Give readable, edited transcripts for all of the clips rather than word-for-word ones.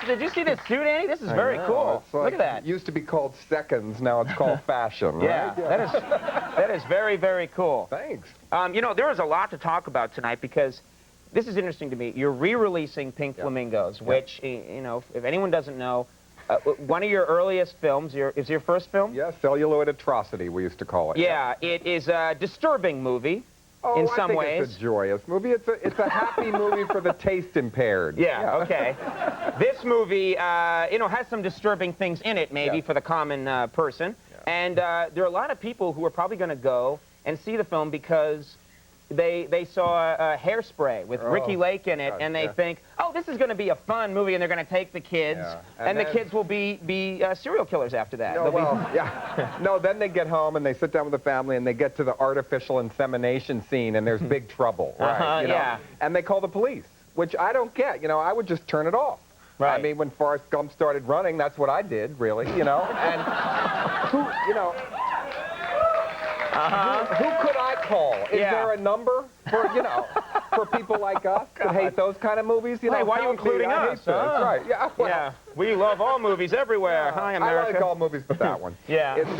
Did you see this suit, Andy? This is very cool. Like, look at that. It used to be called seconds. Now it's called fashion. Yeah, right? that is very, very cool. Thanks. You know, there is a lot to talk about tonight because this is interesting to me. You're re-releasing Pink Flamingos, which, you know, if anyone doesn't know, one of your earliest films, is your first film? Yeah, Celluloid Atrocity, we used to call it. Yeah, it is a disturbing movie in some ways. It's a joyous movie. It's a happy movie for the taste impaired. Yeah, okay. This movie, you know, has some disturbing things in it, maybe, for the common person. Yeah. And there are a lot of people who are probably going to go and see the film because they saw Hairspray with Ricky Lake in it, and they think, oh, this is going to be a fun movie, and they're going to take the kids, and the kids will be serial killers after that. No, no, then they get home, and they sit down with the family, and they get to the artificial insemination scene, and there's big trouble, right? You know? And they call the police, which I don't get. You know, I would just turn it off. Right. I mean, when Forrest Gump started running, that's what I did, really, you know? And who, you know... Who could I call? Is there a number for, you know, for people like us that hate those kind of movies? You know, why are you including us? Right. Yeah. Well, yeah. We love all movies everywhere. Hi, America. I like all movies but that one. Yeah. It's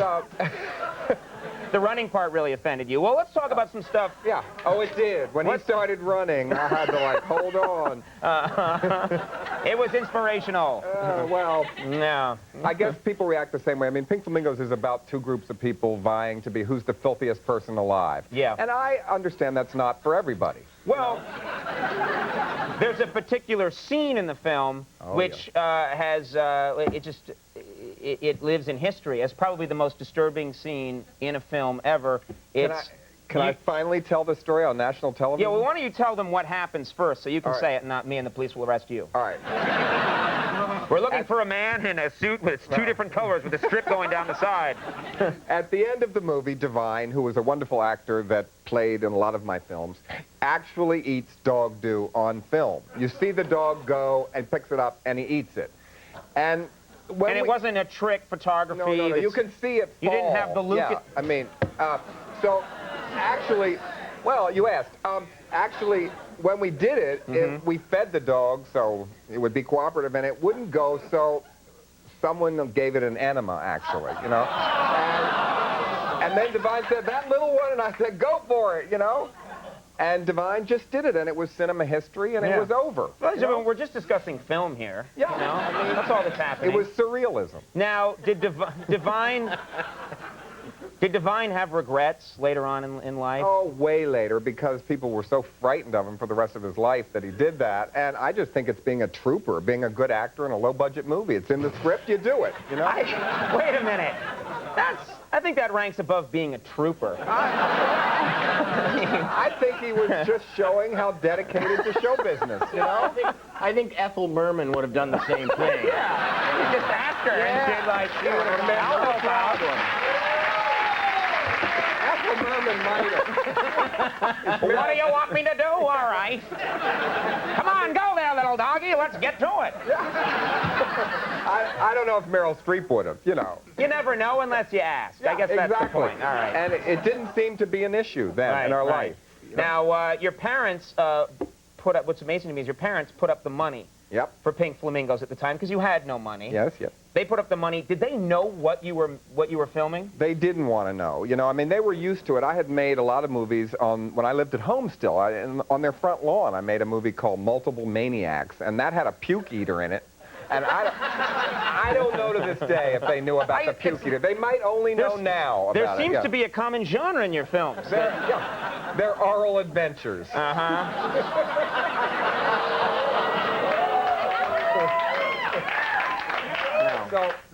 the running part really offended you. Well, let's talk about some stuff. Yeah. Oh, it did. When he started running, I had to like hold on. It was inspirational. Well, no. I guess people react the same way. I mean, Pink Flamingos is about two groups of people vying to be who's the filthiest person alive. Yeah. And I understand that's not for everybody. Well, there's a particular scene in the film which has, it lives in history as probably the most disturbing scene in a film ever. Can I finally tell the story on national television? Yeah, well, why don't you tell them what happens first so you can say it, not me, and the police will arrest you. All right. We're looking for a man in a suit with two different colors with a strip going down the side. At the end of the movie, Divine, who was a wonderful actor that played in a lot of my films, actually eats dog do on film. You see the dog go and picks it up and he eats it. And it wasn't a trick photography. No. You can see it fall. You didn't have the look. Yeah, I mean, so actually, well, you asked. Actually, when we did it, we fed the dog so it would be cooperative, and it wouldn't go, so someone gave it an enema, actually, you know. And then Divine said, that little one, and I said, go for it, you know. And Divine just did it, and it was cinema history, and it was over. Well, we're just discussing film here. Yeah. You know? I mean, that's all that's happening. It was surrealism. Now, did Divine have regrets later on in life? Oh, way later, because people were so frightened of him for the rest of his life that he did that. And I just think it's being a trooper, being a good actor in a low-budget movie. It's in the script, you do it, you know? Wait a minute. I think that ranks above being a trooper. I think he was just showing how dedicated to show business, you know? I think Ethel Merman would have done the same thing. Yeah. He just asked her and did like, she would have been no problem. Merman might have. What do you want me to do? All right. Come on, go there, little doggy. Let's get to it. I don't know if Meryl Streep would have, you know. You never know unless you ask. I guess that's the point. All right. And it didn't seem to be an issue then in our life. You know? Now, your parents put up, what's amazing to me is your parents put up the money for Pink Flamingos at the time because you had no money. Yes. They put up the money. Did they know what you were filming? They didn't want to know. You know, I mean, they were used to it. I had made a lot of movies when I lived at home still. On their front lawn, I made a movie called Multiple Maniacs, and that had a puke eater in it. And I don't know to this day if they knew about the puke eater. They might only know now about it. There seems to be a common genre in your films. They're oral adventures.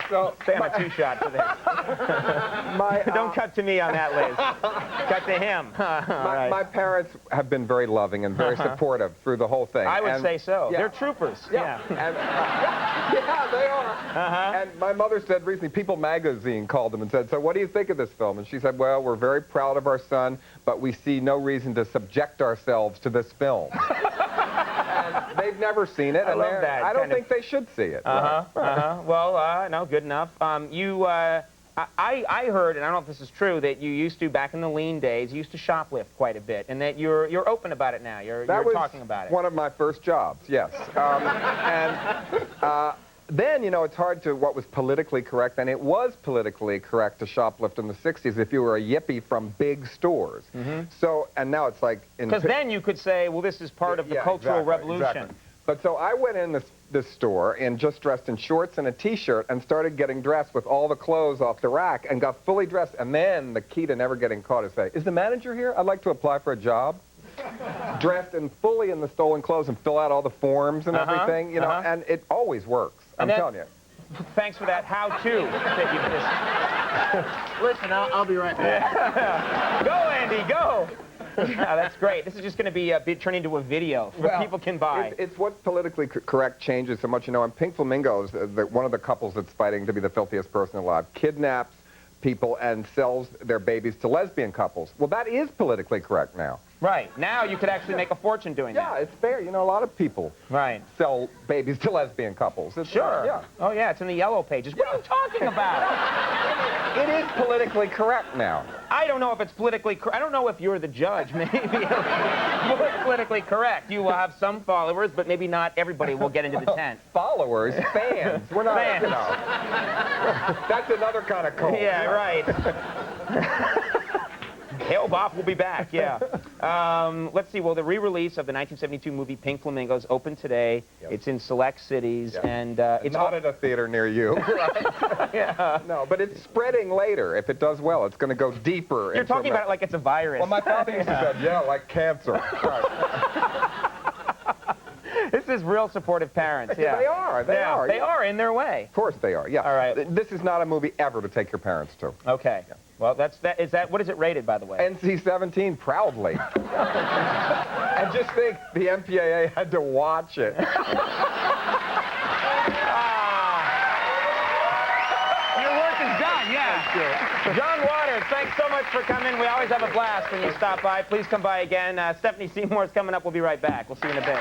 So stay on a two-shot for this. Don't cut to me on that, Liz. Cut to him. My parents have been very loving and very supportive through the whole thing. I would say so. They're troopers. Yeah, they are. And my mother said recently, People magazine called them and said, so what do you think of this film? And she said, well, we're very proud of our son, but we see no reason to subject ourselves to this film. And they've never seen it. I love that. I don't think they should see it. Well, no, good enough. I heard, and I don't know if this is true, that you used to, back in the lean days, you used to shoplift quite a bit, and that you're open about it now. You're talking about it. That was one of my first jobs, yes. then, you know, it's hard to what was politically correct, and it was politically correct to shoplift in the 60s if you were a yippie from big stores. So, and now it's like... Because then you could say, well, this is part of the Cultural Revolution. Exactly. But so I went in this store and just dressed in shorts and a T-shirt and started getting dressed with all the clothes off the rack and got fully dressed. And then the key to never getting caught is say, is the manager here? I'd like to apply for a job. Dressed and fully in the stolen clothes and fill out all the forms and everything, you know, and it always works. I'm telling you. Thanks for that how-to that you just... Listen, I'll be right back. Go, Andy, go! That's great. This is just going to be turned into a video that people can buy. It's what politically correct changes so much, you know. And Pink Flamingos, one of the couples that's fighting to be the filthiest person alive, kidnaps people and sells their babies to lesbian couples. Well, that is politically correct now. Right. Now you could actually make a fortune doing that. Yeah, it's fair. You know, a lot of people sell babies to lesbian couples. Sure. Yeah. Oh, yeah, it's in the yellow pages. What are you talking about? It is politically correct now. I don't know if it's politically correct. I don't know if you're the judge, maybe. It's politically correct. You will have some followers, but maybe not everybody will get into the tent. Followers? Fans. We're not, fans. You know. That's another kind of cult. Yeah, right. Hail Bop will be back, yeah. Let's see, well, the re-release of the 1972 movie Pink Flamingos opened today. It's in select cities, and it's not at a theater near you. Yeah. No, but it's spreading later. If it does well, it's going to go deeper. You're talking about it like it's a virus. Well, my father used to say, yeah, like cancer. This is real supportive parents, yeah. They are, they are. They are in their way. Of course they are, yeah. All right. This is not a movie ever to take your parents to. Okay. Yeah. Well, what is it rated, by the way? NC-17, proudly. And just think, the MPAA had to watch it. Your work is done, yeah. Thank you. John Waters, thanks so much for coming. We always have a blast when you stop by. Please come by again. Stephanie Seymour's coming up. We'll be right back. We'll see you in a bit.